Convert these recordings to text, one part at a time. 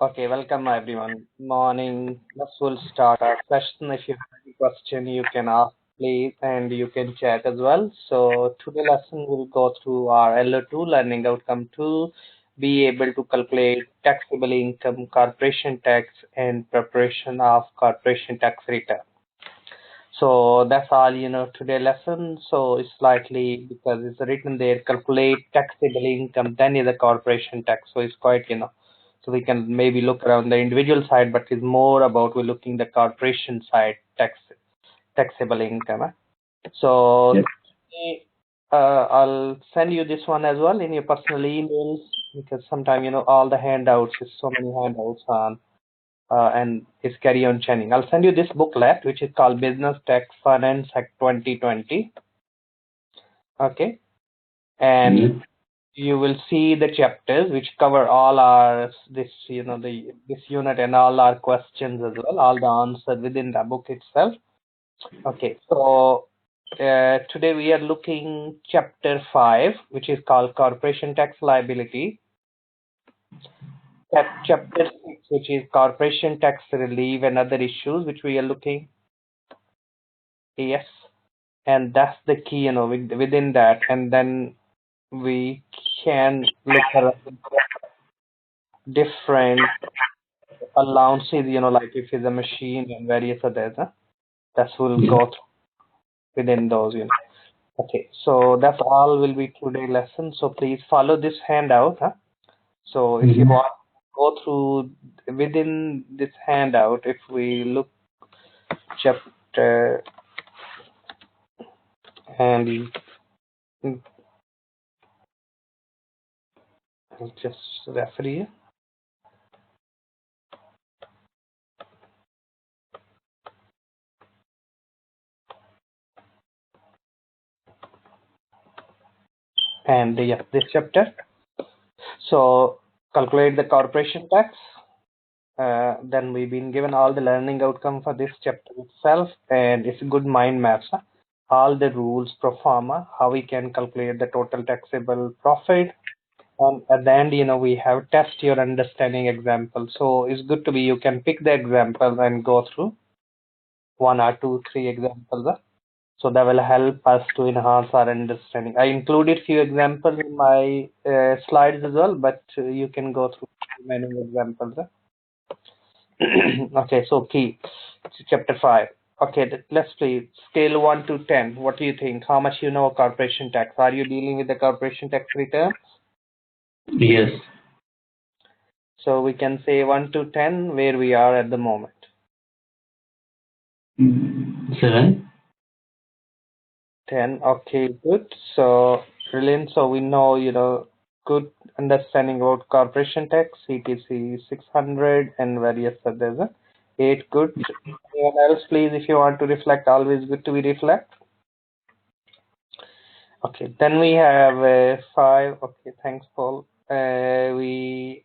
Okay, welcome everyone. Morning. We'll start our session. If you have any question, you can ask, please, and you can chat as well. So today lesson we'll go through our LO2 learning outcome to be able to calculate taxable income, corporation tax, and preparation of corporation tax return. So that's all today lesson. So it's slightly because it's written there calculate taxable income, then is the corporation tax. So it's quite so we can maybe look around the individual side, but it's more about we're looking the corporation side taxable income. So Yes. I'll send you this one as well in your personal emails because sometimes all the handouts is so many handouts on and it's carry on chaining. I'll send you this booklet which is called Business Tax Finance Act 2020. Okay, and Mhm. you will see the chapters which cover all our this this unit and all our questions as well, all the answers within the book itself. Okay, so today we are looking chapter 5, which is called Corporation Tax Liability. Chapter 6, which is Corporation Tax Relief and other issues, which we are looking. Yes, and that's the key, within that, and then we can look at different allowances, like if it's a machine and various others, that will Yes. go within those. Okay, so that's all will be today lesson. So please follow this handout. So if you Mhm. want to go through within this handout, if we look chapter and I'll just refer you. And yeah, this chapter. So calculate the corporation tax. Then we've been given all the learning outcome for this chapter itself, and it's good mind maps. All the rules pro forma, how we can calculate the total taxable profit. And at the end, we have test your understanding example. So it's good to be you can pick the example and go through one or two, three examples. So that will help us to enhance our understanding. I included few examples in my slides as well, but you can go through many examples. Okay, so key chapter 5. Okay, let's play scale 1 to 10. What do you think? How much you know of corporation tax? Are you dealing with the corporation tax return? Yes. So we can say 1 to 10 where we are at the moment. 7. 10. Okay, good. So brilliant. So we know, good understanding about corporation tax, CTC 600 and various others. 8, good. Anyone else, please, if you want to reflect, always good to be reflect. Okay, then we have 5. Okay, thanks, Paul. We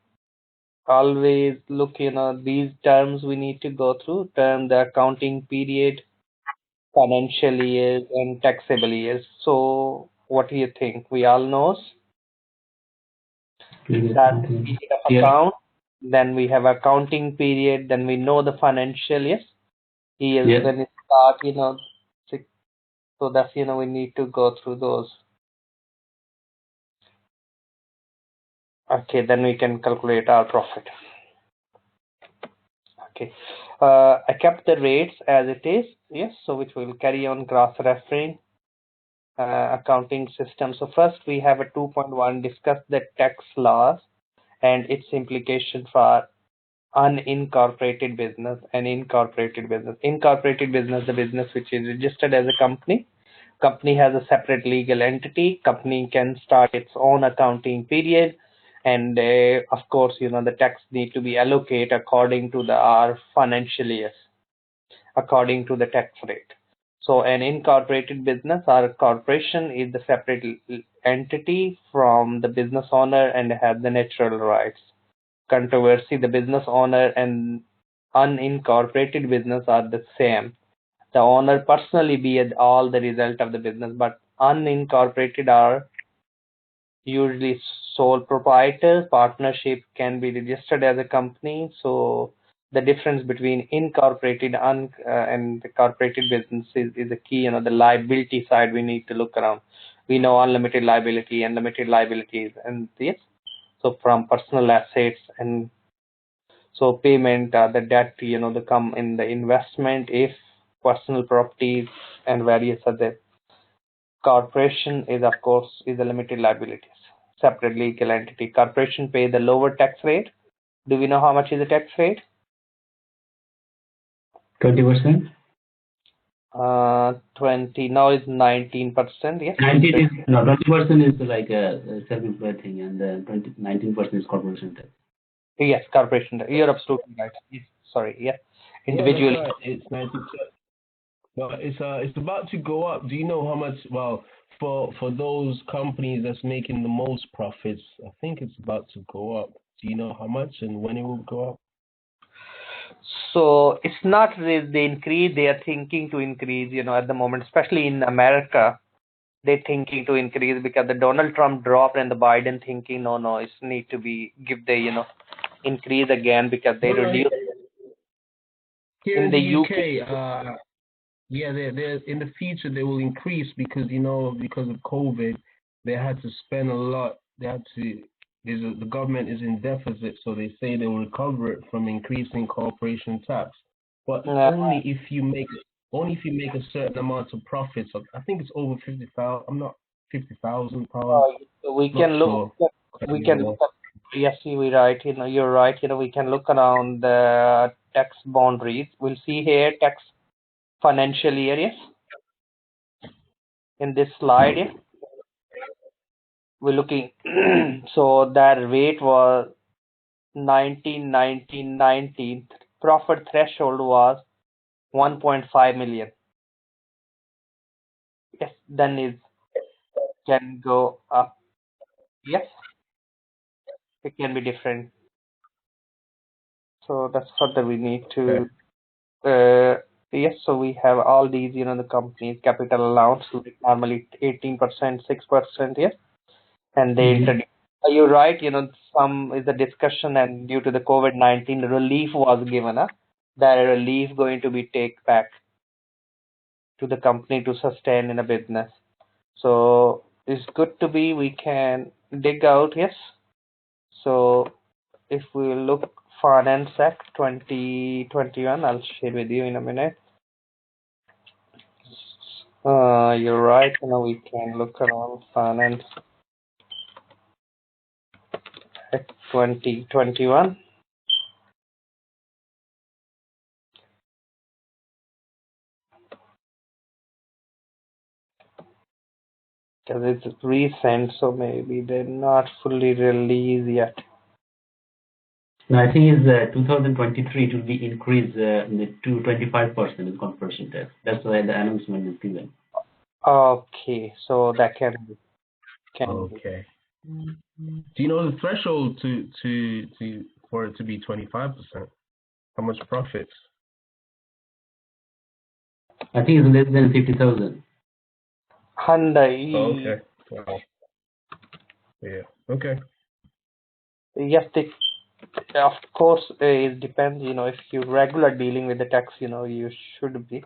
always look, these terms we need to go through, the accounting period, financial years, and taxable years. So, what do you think? We all know that period of Yes. account, then we have accounting period, then we know the financial years Yes. when it start, six- so that's, we need to go through those. Okay, then we can calculate our profit. Okay. I kept the rates as it is, yes, so which will carry on cross-referring accounting system. So first we have a 2.1, discuss the tax laws and its implication for unincorporated business and incorporated business. Incorporated business, the business which is registered as a company. Company has a separate legal entity. Company can start its own accounting period, and of course, the tax need to be allocated according to our financial years, according to the tax rate. So an incorporated business or a corporation is the separate entity from the business owner and has the natural rights. Controversy, the business owner and unincorporated business are the same. The owner personally be all the result of the business, but unincorporated are usually sole proprietors. Partnership can be registered as a company. So the difference between incorporated and the corporated business is a key. The liability side we need to look around. We know unlimited liability and limited liabilities, and yes. So from personal assets and so payment, the debt, the come in the investment, if personal properties and various other. Corporation is, of course, is a limited liabilities. Separate legal entity. Corporation pay the lower tax rate. Do we know how much is the tax rate? 20%. 20 now is 19%. Yes. 20% is like a self-employed thing, and then 19% is corporation tax. Yes, corporation. You're absolutely right. Yes, sorry. Yes, individually. Yeah, right. It's 90%. Well, it's about to go up. Do you know how much? Well, for those companies that's making the most profits, I think it's about to go up. Do you know how much and when it will go up? So it's not the increase they are thinking to increase, at the moment, especially in America, they're thinking to increase because the Donald Trump dropped and the Biden thinking, no, it's need to be give the, increase again because they reduce. Here In the UK, yeah, they're in the future they will increase because because of COVID, they had to spend a lot. They had to. The government is in deficit, so they say they will recover it from increasing corporation tax, but only if you make a certain amount of profits. I think it's over 50,000. I'm not 50,000 pounds. we can look. We can look at. Yes, you're right. You're right. We can look around the tax boundaries. We'll see here tax financial year. Yes, in this slide. Yeah. We're looking. So that rate was 19. Profit threshold was 1.5 million. Yes, then it can go up. Yes, it can be different. So that's further we need to. Yes, so we have all these, the companies capital allowance normally 18%, 6%. Yes, and they introduce. You're right. Some is a discussion, and due to the COVID-19, relief was given. That relief going to be take back to the company to sustain in a business. So it's good to be. We can dig out. Yes. So if we look Finance Act 2021, I'll share with you in a minute. You're right. We can look around Finance Act 2021. Because it's recent, so maybe they're not fully released yet. No, I think it's 2023 it will be increased to 25% in corporation tax. That's why the announcement is given. Okay, so that can be. Okay. Do you know the threshold for it to be 25%? How much profits? I think it's less than 50,000. Hyundai. Oh, okay. Wow. Yeah. Okay. Yes, of course, it depends. If you're regular dealing with the tax, you should be.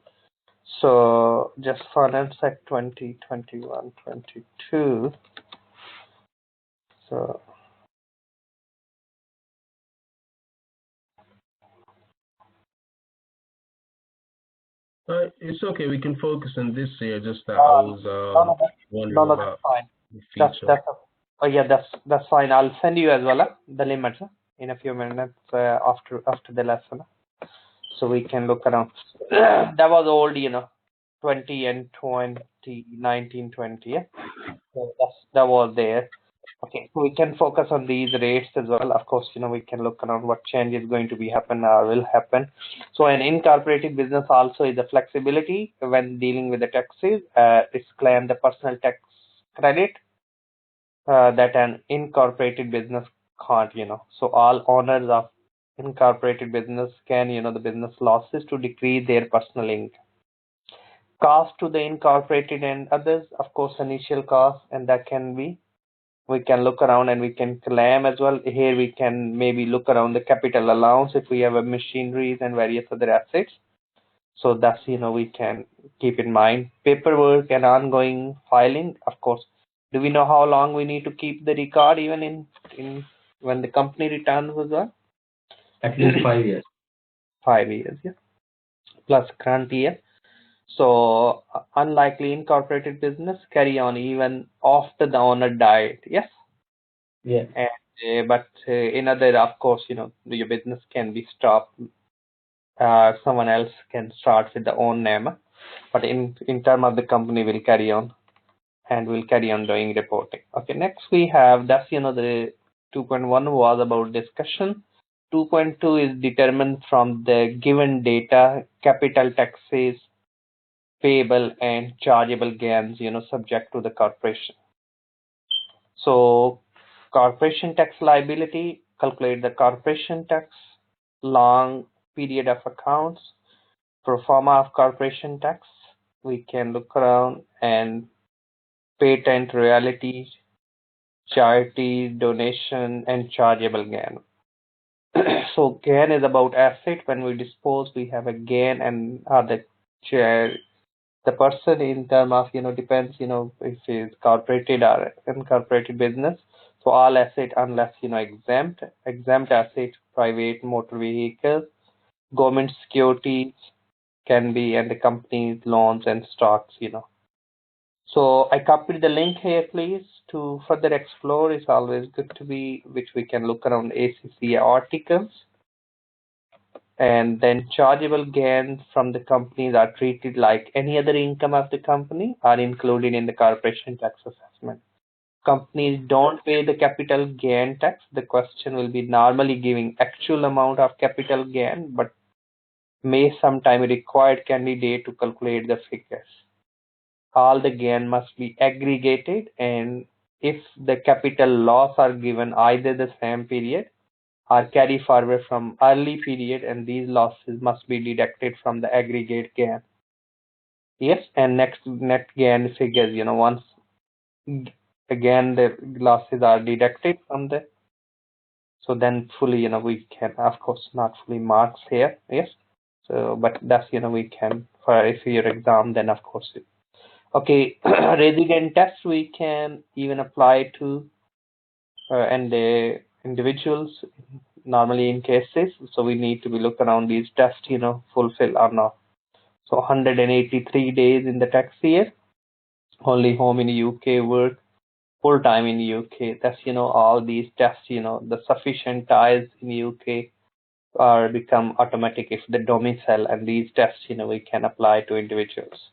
So just Finance Act 2021, 22. So. It's okay. We can focus on this year. Just that I was wondering about the future. That's fine. I'll send you as well the limits in a few minutes after the lesson, so we can look around. That was old, 20 and 20, 19, 20. Yeah, so that was there. Okay, so we can focus on these rates as well. Of course, we can look around what change is going to be happen or will happen. So an incorporated business also is a flexibility when dealing with the taxes. It's claim the personal tax credit that an incorporated business can't. So all owners of incorporated business can, the business losses to decrease their personal income. Cost to the incorporated and others, of course, initial cost, and that can be we can look around and we can claim as well. Here we can maybe look around the capital allowance if we have a machineries and various other assets. So that's, we can keep in mind. Paperwork and ongoing filing, of course. Do we know how long we need to keep the record even in when the company returns as well? At least 5 years. 5 years, yeah. Plus current year. So unlikely incorporated business carry on even after the owner died. Yes. Yeah. And but in other, of course, your business can be stopped. Someone else can start with the own name, but in term of the company will carry on, and will carry on doing reporting. Okay, next we have that's the 2.1 was about discussion. 2.2 is determined from the given data, capital taxes payable and chargeable gains, subject to the corporation. So corporation tax liability, calculate the corporation tax, long period of accounts, pro forma of corporation tax. We can look around and patent royalties, charity, donation, and chargeable gain. So gain is about asset. When we dispose, we have a gain, and the person in term of depends if it's corporated or incorporated business. So all asset unless exempt asset, private motor vehicles, government securities can be, and the company's loans and stocks. So I copied the link here, please, to further explore. It's always good to be, which we can look around ACCA articles. And then chargeable gains from the companies are treated like any other income of the company, are included in the corporation tax assessment. Companies don't pay the capital gain tax. The question will be normally giving actual amount of capital gain, but may sometime required candidate to calculate the figures. All the gain must be aggregated, and if the capital loss are given either the same period or carry forward from early period, and these losses must be deducted from the aggregate gain. Yes, and next net gain figures, once again the losses are deducted from the, so then fully, we can, of course, not fully marks here. Yes, so but that's, we can, for if your exam, then of course. Okay, resident test we can even apply to and the individuals normally in cases. So we need to be look around these tests, fulfill or not. So 183 days in the tax year, only home in the UK, work full time in the UK. That's all these tests, the sufficient ties in the UK are become automatic if the domicile, and these tests, we can apply to individuals.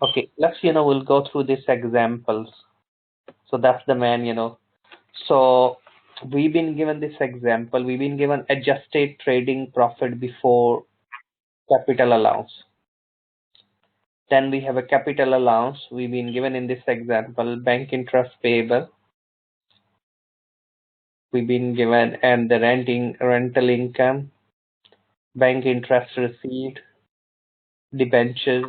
Okay, let's we'll go through these examples. So that's the man, So we've been given this example. We've been given adjusted trading profit before capital allowance. Then we have a capital allowance. We've been given in this example bank interest payable. We've been given and the rental income, bank interest received, debenture,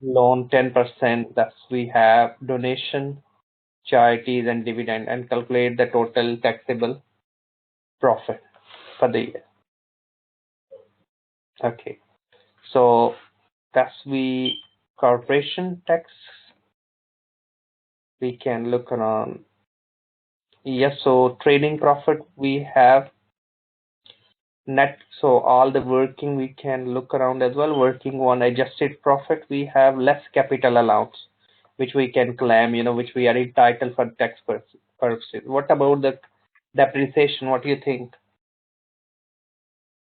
loan 10%. Thus we have donation, charities, and dividend, and calculate the total taxable profit for the year. Okay, so that's the corporation tax. We can look around. Yes, so trading profit we have net. So all the working we can look around as well. Working one adjusted profit we have less capital allowance, which we can claim, which we are entitled for tax purposes. What about the depreciation? What do you think?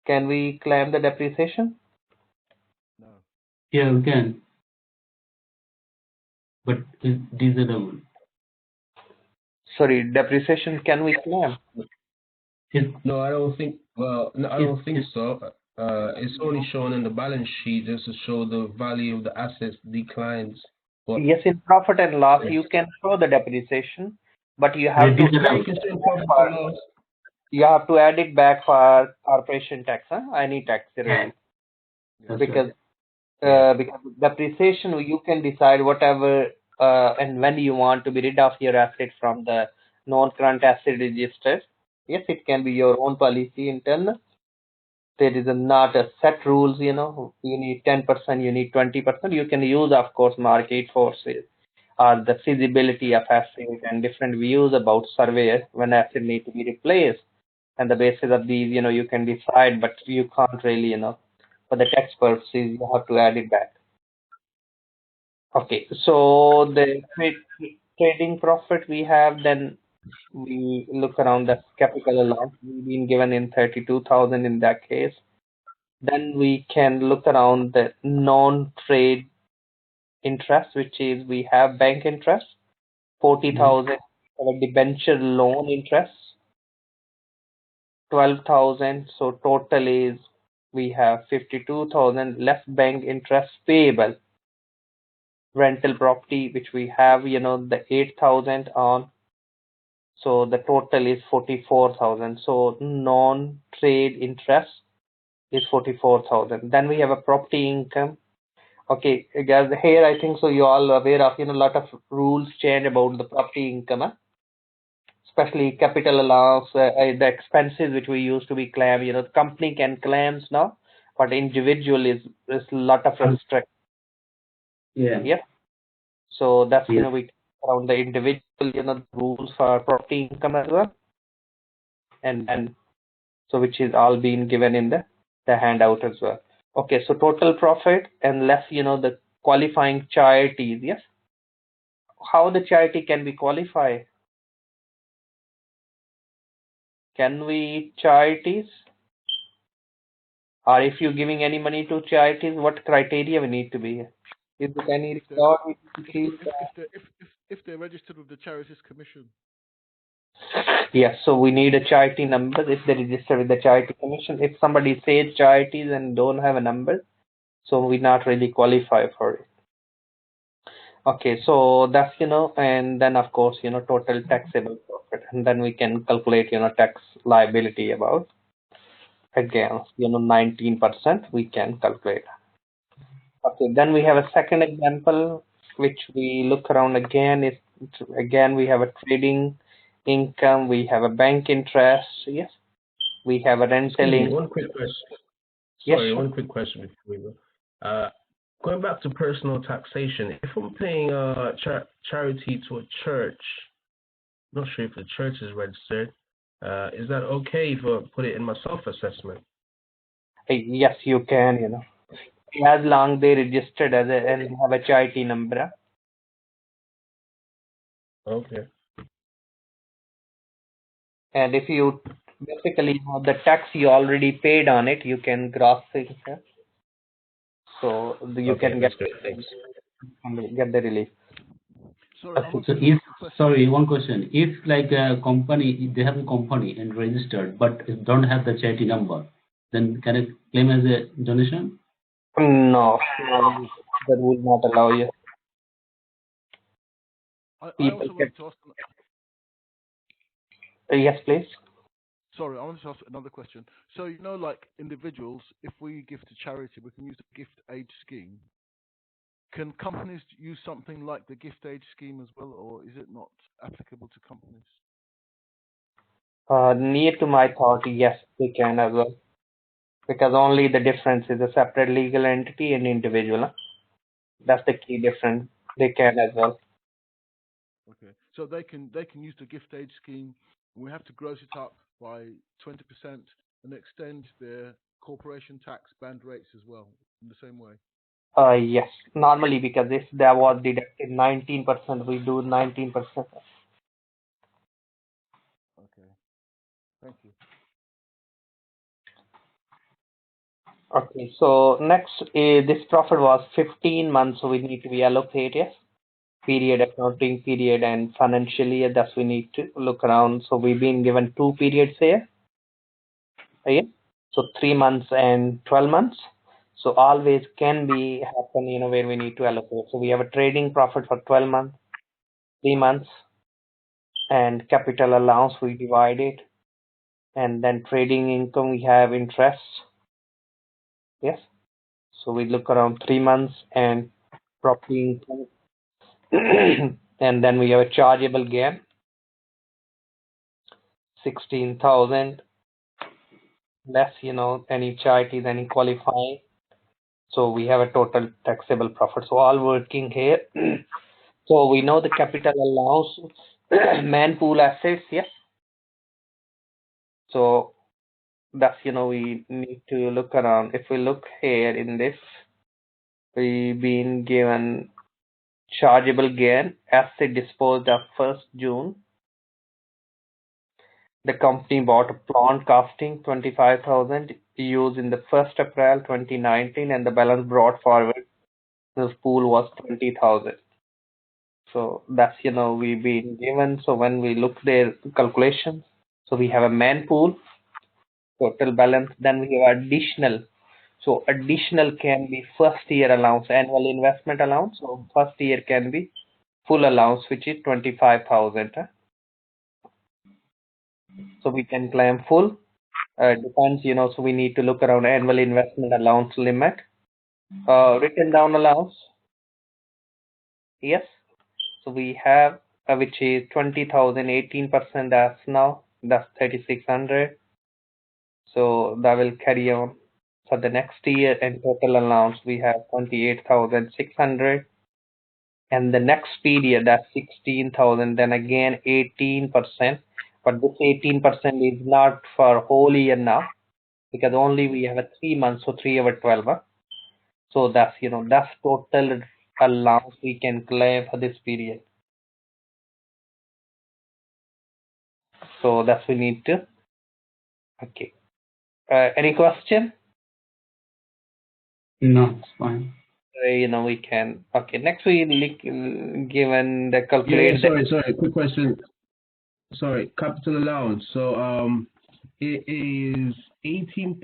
Can we claim the depreciation? No. Yeah, we can. But these are the Sorry, depreciation can we claim? No, I don't think. Well, no, I don't think so. It's only shown in the balance sheet just to show the value of the assets declines. But Yes, in profit and loss you can show the depreciation, but you have to add it back for corporation tax, any tax really. Because because depreciation you can decide whatever and when you want to be rid of your asset from the non-current asset register. Yes, it can be your own policy internal. There is not a set rules, you need 10%, you need 20%. You can use, of course, market forces or the feasibility of asset and different views about surveyor when asset need to be replaced. And the basis of these, you can decide, but you can't really, for the tax purposes, you have to add it back. Okay, so the trading profit we have, then we look around the capital allowance. We've been given in 32,000 in that case. Then we can look around the non-trade interest, which is we have bank interest, 40,000, our debenture loan interest, 12,000. So total is we have 52,000 less bank interest payable. Rental property, which we have, the 8,000 on. So the total is 44,000. So non-trade interest is 44,000. Then we have a property income. Okay, guys, here I think so you all aware of, lot of rules change about the property income, especially capital allowance, the expenses which we used to be claim, the company can claims now, but individual is a lot of restriction. Yeah. So that's, we around the individual, rules for property income as well. And so which is all being given in the handout as well. Okay, so total profit and less, the qualifying charities, yes? How the charity can be qualified? Can we charities? Or if you're giving any money to charities, what criteria we need to be? Is there any record? If they're registered with the Charities Commission. Yes, so we need a charity number if they register with the Charity Commission. If somebody says charities and don't have a number, so we not really qualify for it. Okay, so that's, and then of course, total taxable profit, and then we can calculate, tax liability about, again, 19% we can calculate. Okay, then we have a second example, which we look around again, again, we have a trading income, we have a bank interest, yes, we have a rental income. One quick question. Sorry, one quick question before we go. Going back to personal taxation, if I'm paying a charity to a church, I'm not sure if the church is registered, is that okay if I put it in my self-assessment? Yes, you can, as long they registered as and have a charity number. Okay. And if you basically the tax you already paid on it, you can gross it. So you can get the relief. Sorry, one question. If like a company, they have a company and registered, but don't have the charity number, then can it claim as a donation? No, that will not allow you. I also want to ask. Yes, please. Sorry, I want to ask another question. So, like individuals, if we give to charity, we can use the gift aid scheme. Can companies use something like the gift aid scheme as well, or is it not applicable to companies? Near to my thought, yes, they can as well. Because only the difference is a separate legal entity and individual. That's the key difference. They can as well. Okay, so they can use the gift aid scheme. We have to gross it up by 20% and extend their corporation tax band rates as well in the same way. Yes, normally because if there was deducted 19%, we do 19%. Okay, thank you. Okay, so next, this profit was 15 months, so we need to be allocated period, accounting period, and financial year. Thus, we need to look around. So we've been given 2 periods here. Yeah? So 3 months and 12 months. So always can be happen, where we need to allocate. So we have a trading profit for 12 months, 3 months, and capital allowance we divide it, and then trading income we have interest. Yes. So we look around 3 months and property income, and then we have a chargeable gain. 16,000 less, any charities, any qualifying. So we have a total taxable profit. So all working here. So we know the capital allowance, man pool assets, yes. So that's, we need to look around. If we look here in this, we've been given chargeable gain, asset disposed of 1st June. The company bought a plant casting 25,000 used in the 1st April 2019, and the balance brought forward this pool was 20,000. So that's, we've been given. So when we look their calculations, so we have a man pool, total balance, then we have additional. So additional can be first year allowance, annual investment allowance. So first year can be full allowance, which is 25,000. So we can claim full. Depends, so we need to look around annual investment allowance limit. Written down allowance. Yes. So we have which is 20,000, 18% as now. That's 3,600. So that will carry on for the next year, and total allowance we have 28,600. And the next period, that's 16,000, then again 18%. But this 18% is not for whole year now, because only we have a 3 months, so 3 over 12. So that's, that's total allowance we can claim for this period. So that's we need to. Okay. Any question? No, it's fine. We can. Okay. Next we given the calculate. Sorry. Quick question. Sorry, capital allowance. So it is 18%.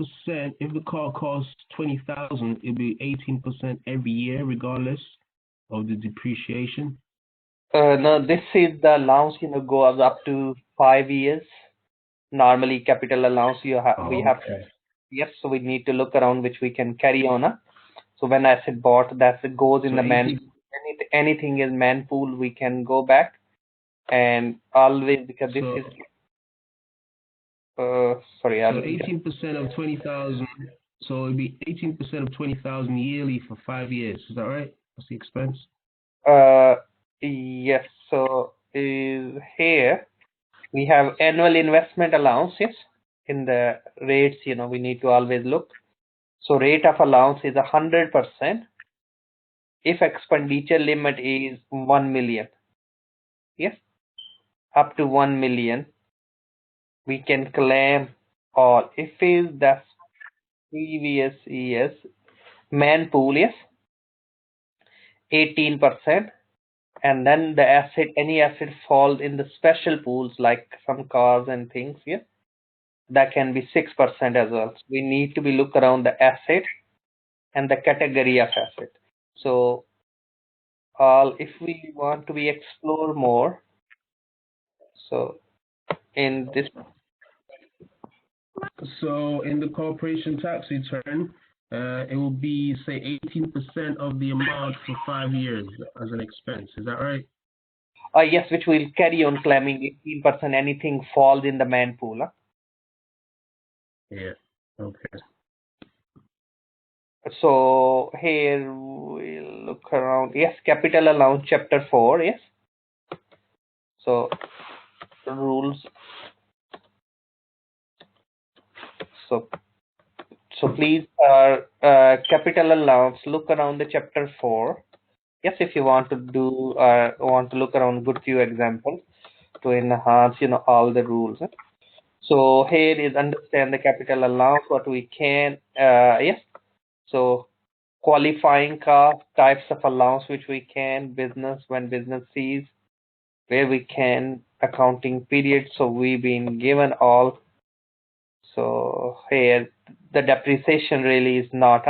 If the car costs 20,000, it'll be 18% every year, regardless of the depreciation. No, this is the allowance. Goes up to 5 years. Normally, capital allowance we have. Yes, so we need to look around which we can carry on. So when asset bought, that goes in So the man. Anything is man pool, we can go back, and always because this is. Sorry. So 18% of 20,000. So it'd be 18% of 20,000 yearly for 5 years. Is that right? What's the expense? Yes. So is here we have annual investment allowances in the rates. We need to always look. So rate of allowance is 100% if expenditure limit is 1 million. Yes, up to 1 million we can claim all. If is the previous years man pool, yes, 18%, and then the any asset falls in the special pools like some cars and things, yeah, that can be 6% as well. So we need to be look around the asset and the category of asset. So if we want to be explore more, so in this. So in the corporation tax return, it will be, say, 18% of the amount for 5 years as an expense. Is that right? Yes, which will carry on claiming 18% anything falls in the man pool. Yeah. Okay. So here we'll look around. Yes, capital allowance chapter 4. Yes. So rules. So please, capital allowance. Look around the chapter 4. Yes, if you want to do want to look around good few examples to enhance all the rules. So here is understand the capital allowance, what we can. Yes. So qualifying cost, types of allowance which we can, business when business sees, where we can, accounting period. So we've been given all. So here the depreciation really is not.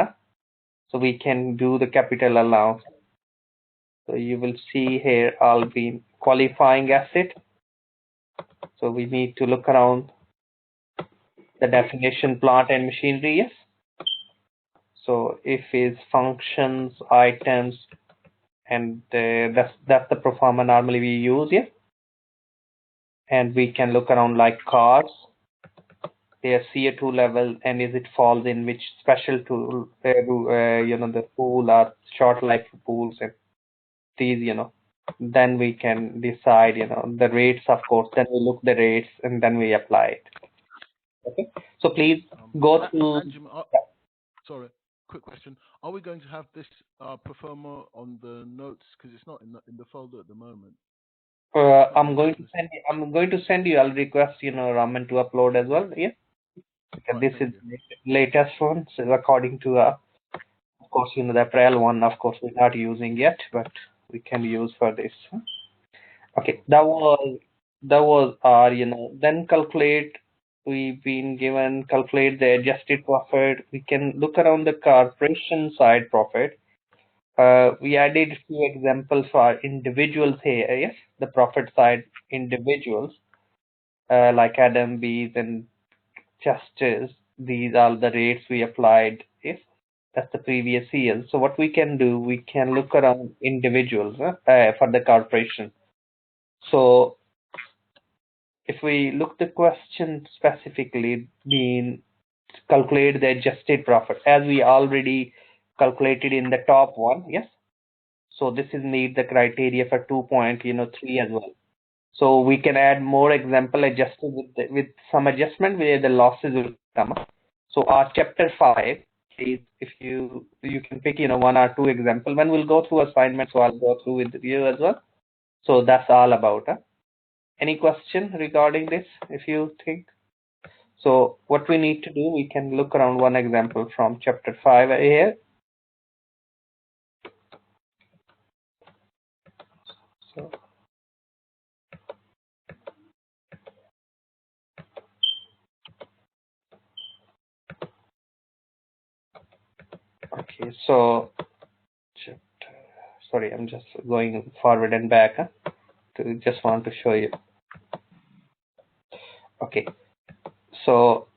So we can do the capital allowance. So you will see here all been qualifying asset. So we need to look around the definition plant and machinery. Yes. So if is functions, items, and that's the pro forma normally we use. Yes. and we can look around like cars, their CO2 level, and is it falls in which special tool, the pool or short life pools and these, then we can decide, the rates, of course, then we look the rates and then we apply it. Okay, so please go through. Sorry, quick question. Are we going to have this performer on the notes, because it's not in the folder at the moment? I'm going to send you. I'll request, Raman to upload as well. Yeah, because this is latest one. So according to, of course, the April one. Of course, we're not using yet, but we can use for this. Okay, that was our, then calculate. We've been given calculate the adjusted profit. We can look around the corporation side profit. We added a few examples for individuals here. Yes, the profit side individuals, like Adam, Bees, and Justice. These are the rates we applied. Yes, that's the previous year. So what we can do, we can look around individuals for the corporation. So if we look the question specifically, being calculate the adjusted profit as we already calculated in the top one. Yes. So this is need the criteria for 2.3 as well. So we can add more example adjusted with some adjustment where the losses will come up. So our chapter 5 is, if you can pick one or two example. When we'll go through assignments, so I'll go through with you as well. So that's all about. Any question regarding this, if you think? So what we need to do, we can look around one example from chapter 5 here. So, okay, so sorry, I'm just going forward and back to just want to show you. Okay, so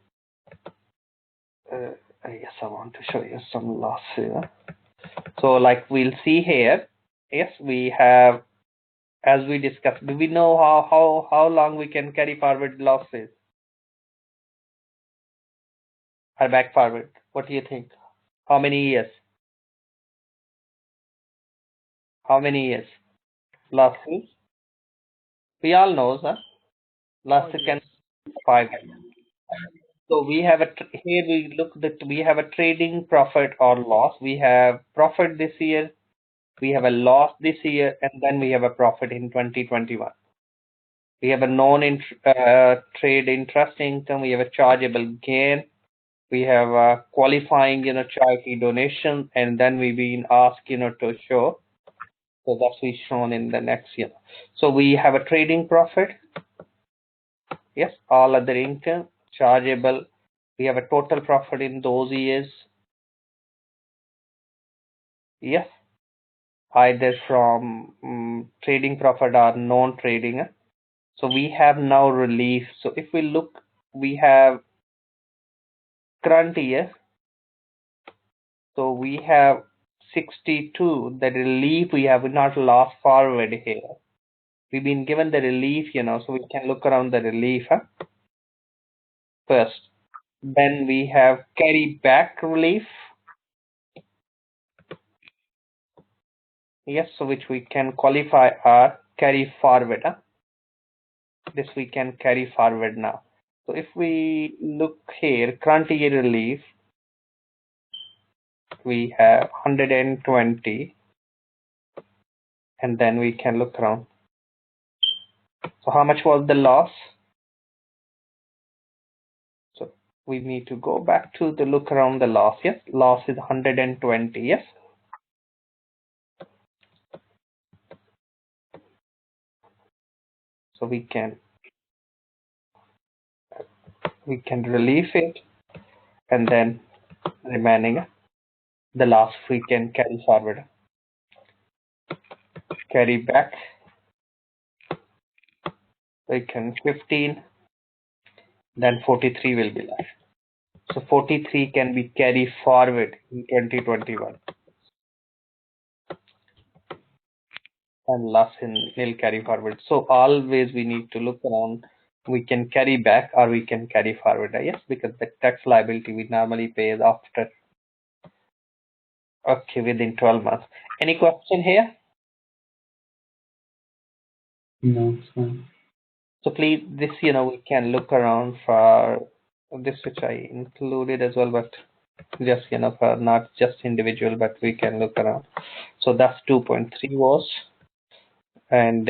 yes, I want to show you some loss here. So like we'll see here, yes, we have, as we discussed, do we know how long we can carry forward losses or back forward? What do you think? How many years? How many years? Losses? We all know, sir. Losses can 5 years. So we have here we look that we have a trading profit or loss. We have profit this year, we have a loss this year, and then we have a profit in 2021. We have a non-trade interest income. We have a chargeable gain. We have a qualifying, charity donation, and then we've been asked, to show. So that's we shown in the next year. So we have a trading profit. Yes, all other income, chargeable. We have a total profit in those years. Yes, either from trading profit or non-trading. So we have now relief. So if we look, we have current year. So we have 62. The relief we have not lost forward here. We've been given the relief, so we can look around the relief first. Then we have carry back relief. Yes, so which we can qualify our carry forward. This we can carry forward now. So if we look here, current year relief, we have 120, and then we can look around. So how much was the loss? So we need to go back to the look around the loss. Yes, loss is 120. Yes. So we can relieve it, and then remaining the loss we can carry forward, carry back. We can 15, then 43 will be left. So 43 can be carried forward in 2021. and loss in nil carry forward. So always we need to look around. We can carry back or we can carry forward. Yes, because the tax liability we normally pay is after. Okay, within 12 months. Any question here? No, it's fine. So please, this, we can look around for this, which I included as well, but just, for not just individual, but we can look around. So that's 2.3 was, and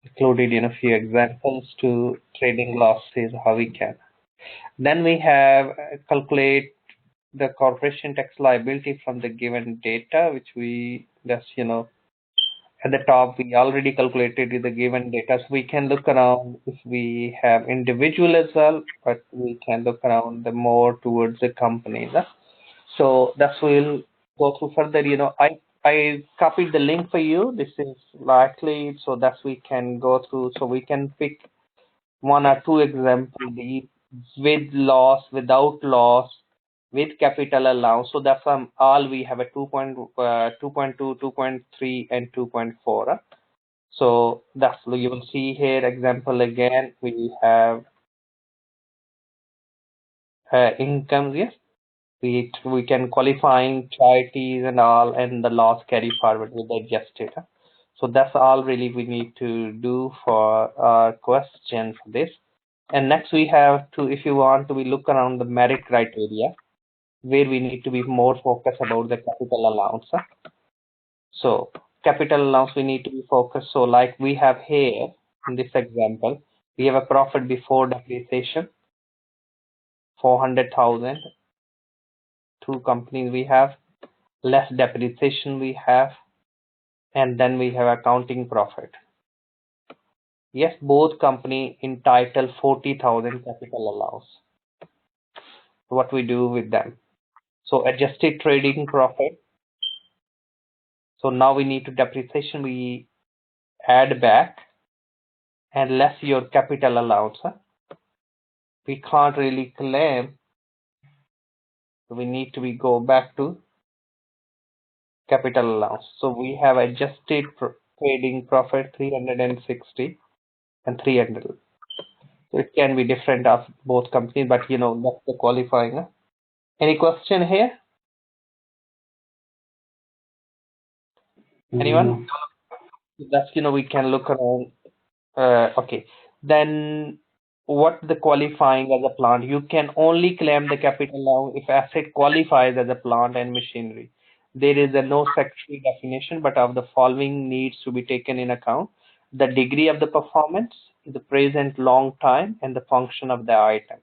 included, few examples to trading losses, how we can. Then we have calculate the corporation tax liability from the given data, which we just, at the top, we already calculated with the given data. So we can look around if we have individual as well, but we can look around the more towards the companies. So that's we'll go through further. I copied the link for you. This is likely, so that we can go through. So we can pick one or two examples with loss, without loss, with capital allowance. So that's all we have a 2.2, 2.3, and 2.4. So that's you will see here example again. We have incomes. Yes, we can qualifying charities and all, and the loss carry forward with adjusted. So that's all really we need to do for our question for this. And next we have to, if you want to, we look around the merit criteria, where we need to be more focused about the capital allowance. So capital allowance we need to be focused. So like we have here in this example, we have a profit before depreciation, 400,000. Two companies we have, less depreciation we have, and then we have accounting profit. Yes, both company entitled 40,000 capital allowance. What we do with them? So adjusted trading profit. So now we need to depreciation, we add back and less your capital allowance. We can't really claim. So we need to go back to capital allowance. So we have adjusted trading profit 360 and 300. So it can be different of both companies, but that's the qualifying. Any question here? Anyone? That's we can look around. Okay. Then what the qualifying as a plant? You can only claim the capital now if asset qualifies as a plant and machinery. There is no secretary definition, but of the following needs to be taken in account: the degree of the performance, the present long time, and the function of the item.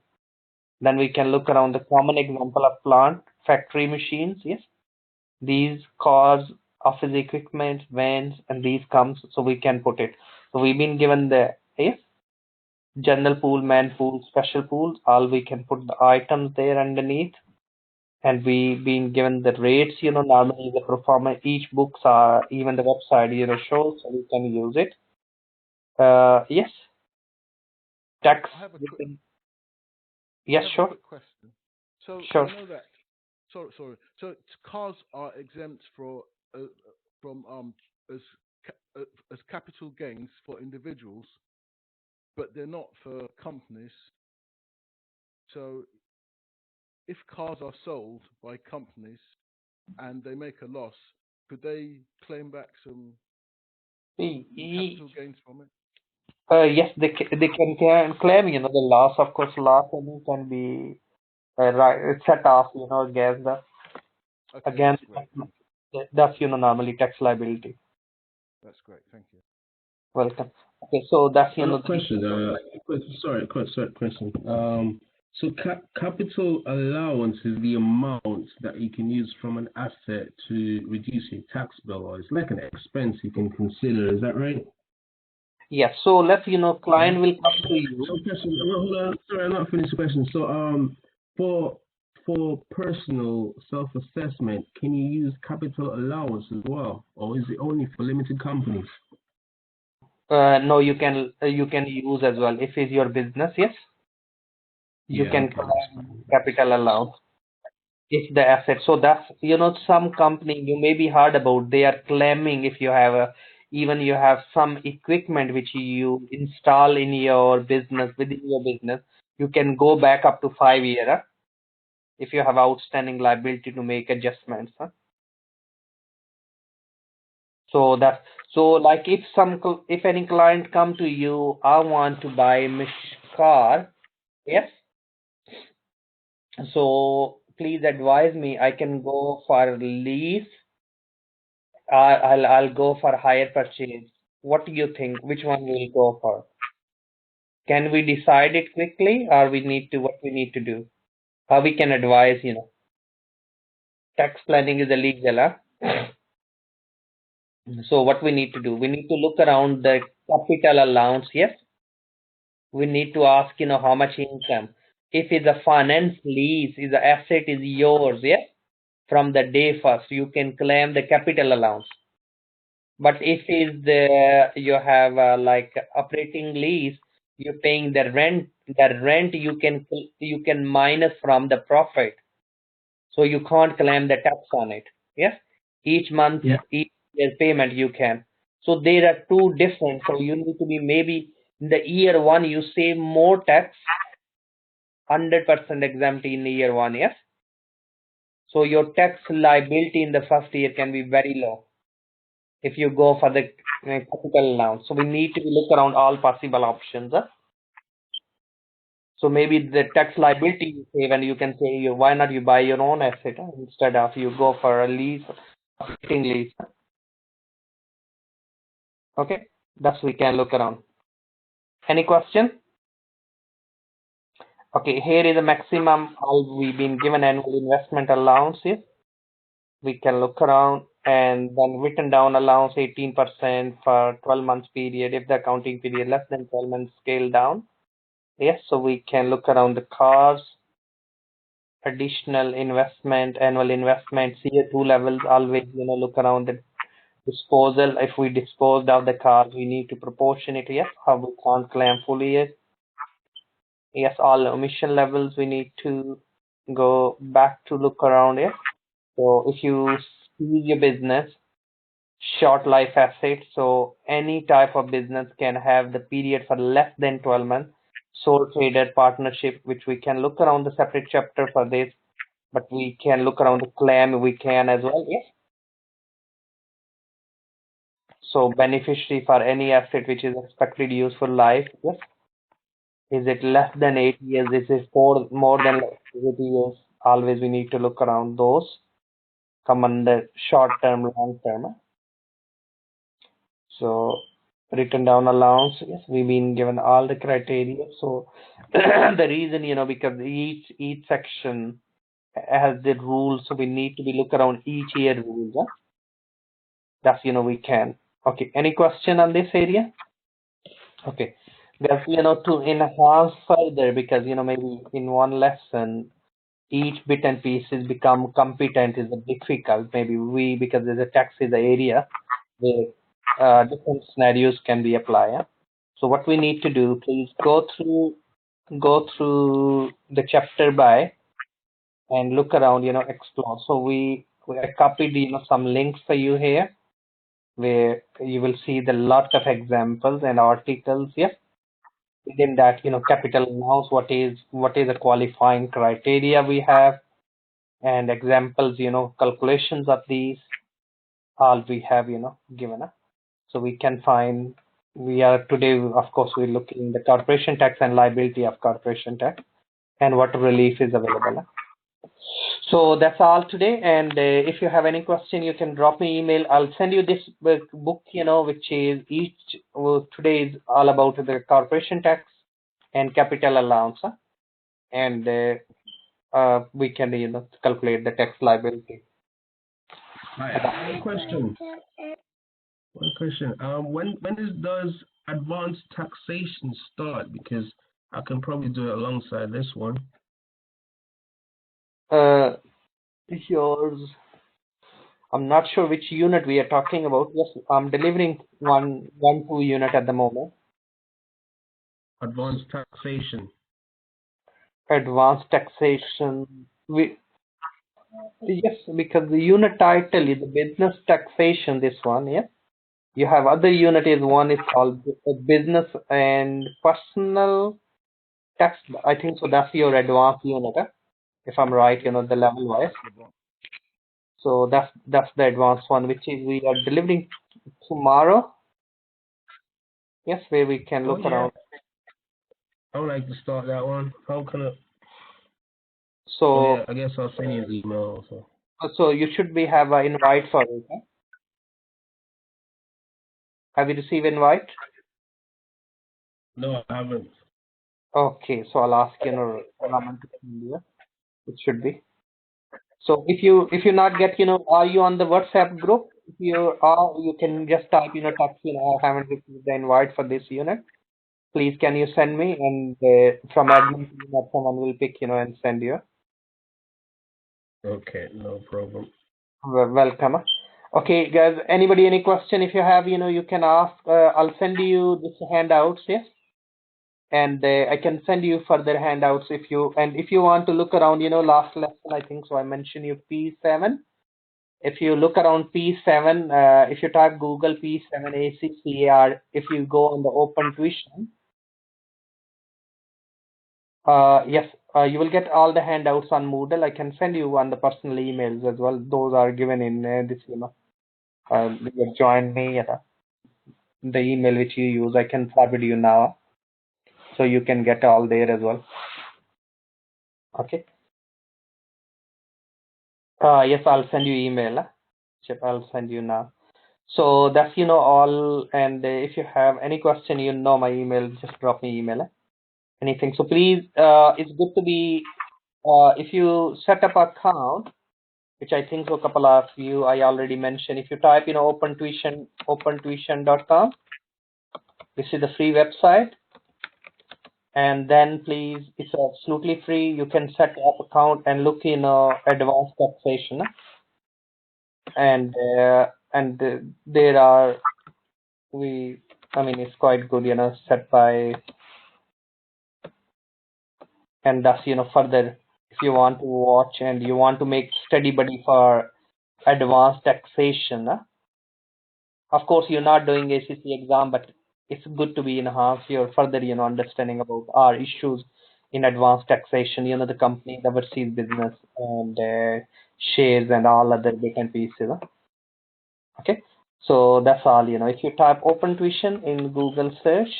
Then we can look around the common example of plant, factory machines. Yes, these cars, office equipment, vans, and these comes. So we can put it. So we've been given the general pool, man pool, special pools. All we can put the items there underneath, and we been given the rates. Normally the performance each books are even the website shows, so we can use it. Yes, tax. I have a Yes, sure. quick question. So Sure. I know that. Sorry. So cars are exempt from as capital gains for individuals, but they're not for companies. So if cars are sold by companies and they make a loss, could they claim back some capital gains from it? Yes, they can claim the loss. Of course, loss can be set off against the against that's normally tax liability. That's great. Thank you. Welcome. Okay, so that's question. Sorry, question. So capital allowance is the amount that you can use from an asset to reduce your tax bill, or it's like an expense you can consider. Is that right? Yes. So let's client will come to you. So question. Hold on. Sorry, I'm not finished the question. So for personal self-assessment, can you use capital allowance as well, or is it only for limited companies? No, you can use as well if it's your business. Yes, you can claim capital allowance if the asset. So that's some company you may be heard about. They are claiming if you have a even you have some equipment which you install in your business, within your business, you can go back up to 5 years if you have outstanding liability to make adjustments. So that, so like if any client come to you, I want to buy a car, yes. So please advise me. I can go for lease. I'll go for hire purchase. What do you think? Which one will go for? Can we decide it quickly, or we need to what we need to do? How we can advise? Tax planning is illegal, huh? So what we need to do? We need to look around the capital allowance. Yes, we need to ask, how much income. If it's a finance lease, is the asset is yours, yes, from the day first, you can claim the capital allowance. But if is the you have like operating lease, you're paying the rent. The rent you can minus from the profit, so you can't claim the tax on it. Yes, each month, Yeah. each year payment you can. So there are two different. So you need to be maybe in the year one you save more tax, 100% exempt in year one. Yes, so your tax liability in the first year can be very low if you go for the capital allowance. So we need to look around all possible options. So maybe the tax liability you save, and you can say, why not you buy your own asset instead of you go for a lease, operating lease. Okay, thus we can look around. Any question? Okay, here is the maximum we've been given annual investment allowances. We can look around, and then written down allowance 18% for 12 months period. If the accounting period less than 12 months, scale down. Yes, so we can look around the cars, additional investment, annual investment, CO2 levels. Always, look around the disposal. If we disposed of the cars, we need to proportion it. Yes, how we can't claim fully. Yes, yes, all emission levels we need to go back to look around. Yes, so if you see your business, short life asset, so any type of business can have the period for less than 12 months. Sole trader partnership, which we can look around the separate chapter for this, but we can look around the claim, we can as well. Yes, so beneficiary for any asset which is expected useful life. Yes, is it less than 8 years? Is it more than 8 years? Always we need to look around those, come under short term, long term. So written down allowance, yes, we've been given all the criteria. So the reason, because each section has the rules, so we need to be look around each year rules. Huh? That's, we can. Okay, any question on this area? Okay, there's, to enhance further, because, maybe in one lesson, each bit and pieces become competent is difficult. Maybe because there's a tax is the area where different scenarios can be applied. Yeah? So what we need to do, please go through the chapter by and look around, explore. So I copied, some links for you here where you will see the lot of examples and articles. Yeah. Within that, capital allowance, what is the qualifying criteria we have, and examples, calculations of these, all we have, given up. So we can find, we are today, of course, we're looking the corporation tax and liability of corporation tax and what relief is available. So that's all today. And if you have any question, you can drop me email. I'll send you this book, which is today is all about the corporation tax and capital allowance. And we can, calculate the tax liability. One question. When does advanced taxation start? Because I can probably do it alongside this one. Yours. I'm not sure which unit we are talking about. Yes, I'm delivering two unit at the moment. Advanced taxation. Advanced taxation. Yes, because the unit title is business taxation. This one, yeah. You have other unit is one is called business and personal tax. I think so. That's your advanced unit, if I'm right. The level wise. So that's the advanced one, which is we are delivering tomorrow. Yes, where we can look around. I would like to start that one. How can I? So I guess I'll send you an email also. So you should have an invite for it. Have you received invite? No, I haven't. Okay, so I'll ask Raman to send you. It should be. So if you not get are you on the WhatsApp group? If you are, you can just type text I haven't received the invite for this unit. Please can you send me, and from admin team or someone will pick and send you. Okay, no problem. Welcome. Okay, guys. Anybody any question? If you have, you can ask. I'll send you this handouts. Yes. And I can send you further handouts if you want to look around. Last lesson I think so I mentioned you P7. If you look around P7, if you type Google P7 ACCAR, if you go on the open tuition, yes, you will get all the handouts on Moodle. I can send you on the personal emails as well. Those are given in this you join me at the email which you use. I can forward you now, so you can get all there as well. Okay. Yes, I'll send you email. Chip, I'll send you now. So that's all. And if you have any question, my email. Just drop me email. Anything. So please, it's good to be. If you set up an account, which I think so a couple of you I already mentioned. If you type open tuition, opentuition.com. This is the free website. And then please, it's absolutely free. You can set up account and look in advanced taxation. And there are it's quite good, set by, and that's further if you want to watch and you want to make study buddy for advanced taxation. Of course, you're not doing ACC exam, but it's good to be enhance your further understanding about our issues in advanced taxation. The company, the overseas business, and shares and all other bit and pieces. Okay, so that's all. If you type open tuition in Google search,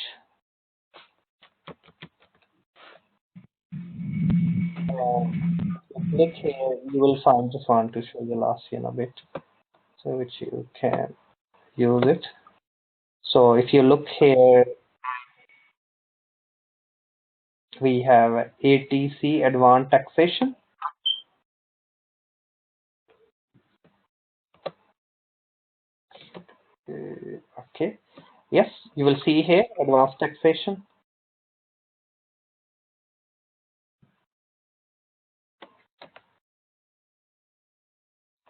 click here, you will find. Just want to show you last bit, so which you can use it. So if you look here, we have ATC Advanced Taxation. Okay, yes, you will see here Advanced Taxation.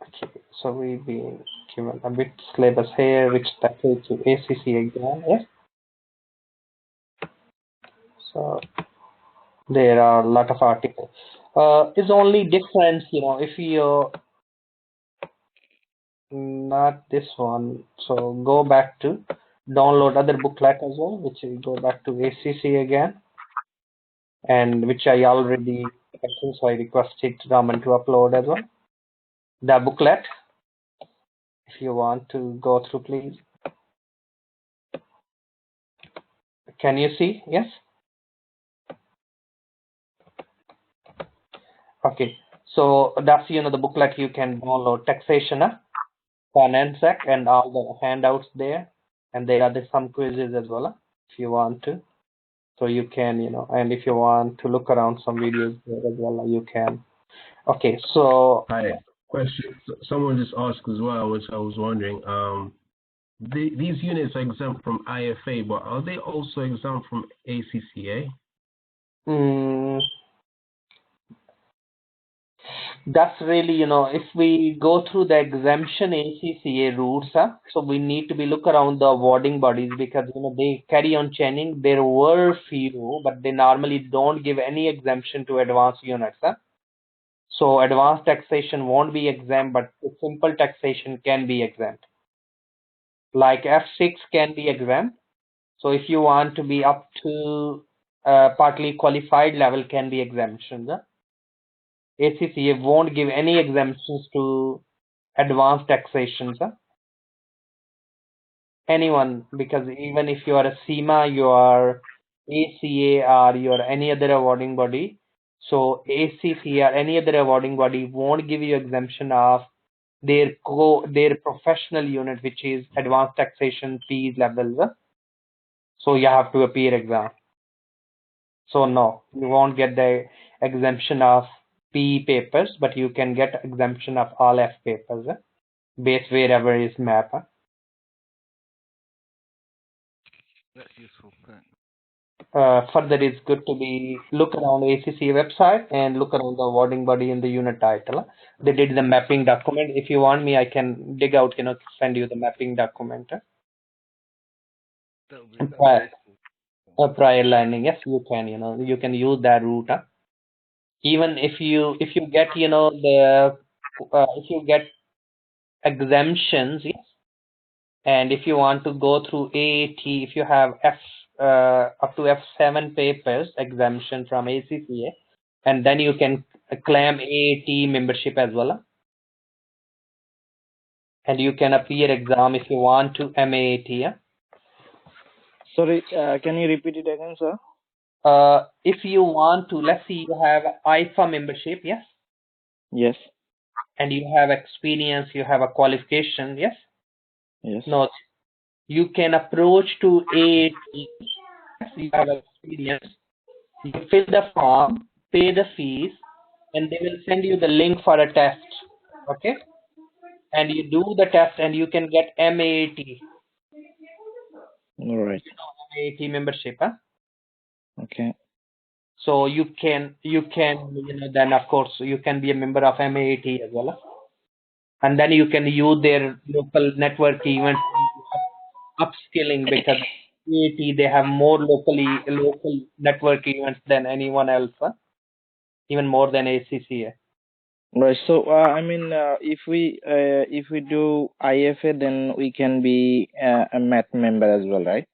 Okay, so we've been given a bit syllabus here, which tackles to ACC exam. Yes. So there are a lot of articles. It's only difference, if you not this one. So go back to download other booklet as well, which will go back to ACC again, and which I already, I think so I requested Raman to upload as well. The booklet, if you want to go through, please. Can you see? Yes. Okay. So that's the booklet you can download. Taxation, Finance Act, and all the handouts there, and there are some quizzes as well, if you want to. So you can, and if you want to look around some videos there as well, you can. Okay, so. Hi. Question. Someone just asked as well, which I was wondering. These units are exempt from IFA, but are they also exempt from ACCA? That's really, if we go through the exemption ACCA routes, so we need to be look around the awarding bodies, because they carry on changing. There were few, but they normally don't give any exemption to advanced units. So advanced taxation won't be exempt, but simple taxation can be exempt. Like F6 can be exempt. So if you want to be up to partly qualified level, can be exemptions. ACCA won't give any exemptions to advanced taxations. Anyone, because even if you are a SEMA, you are ACA, or you are any other awarding body, so ACC or any other awarding body won't give you exemption of their professional unit, which is advanced taxation fees levels. So you have to appear exam. So no, you won't get the exemption of P papers, but you can get exemption of all F papers, based wherever is map. That's useful. Thanks. Further, it's good to be look around ACCA website and look around the awarding body in the unit title. They did the mapping document. If you want me, I can dig out, send you the mapping document. That would be Prior, useful. prior lining, yes, you can, you can use that route. Even if you get, if you get exemptions, yes, and if you want to go through AAT, if you have up to F7 papers exemption from ACCA, and then you can claim AAT membership as well. And you can appear exam if you want to MAAT. Yeah? Sorry, can you repeat it again, sir? If you want to, let's say you have IFA membership, yes? Yes. And you have experience, you have a qualification, yes? Yes. No, you can approach to AAT, yes, you have experience, you fill the form, pay the fees, and they will send you the link for a test, okay? And you do the test and you can get MAAT. All right. MAAT membership, huh? Okay. So you can, then of course you can be a member of MAAT as well. And then you can use their local network events, upskilling, because AAT, they have more local network events than anyone else, even more than ACCA. Right. So, I mean, if we do IFA, then we can be a MAT member as well, right?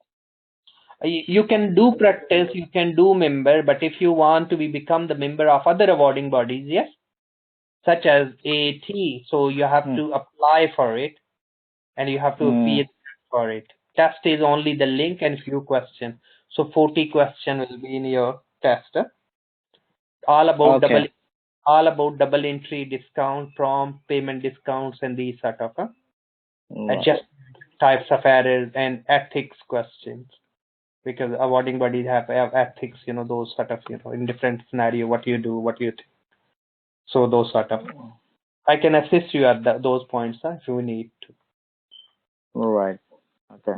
You can do practice, you can do member, but if you want to become the member of other awarding bodies, yes, such as AAT, so you have to apply for it and you have to appear for it. Test is only the link and few questions. So 40 questions will be in your test. All about Okay. double entry discount, prompt payment discounts, and these sort of Right. adjust types of errors and ethics questions. Because awarding bodies have ethics, those sort of, in different scenario, what you do, what you think. So those sort of. I can assist you at those points if you need to. All right. Okay.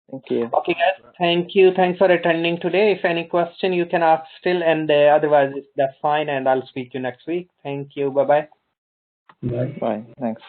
Thank you. Okay, guys. Thank you. Thanks for attending today. If any question, you can ask still, and otherwise, that's fine. And I'll speak to you next week. Thank you. Bye-bye. Bye. Bye. Thanks.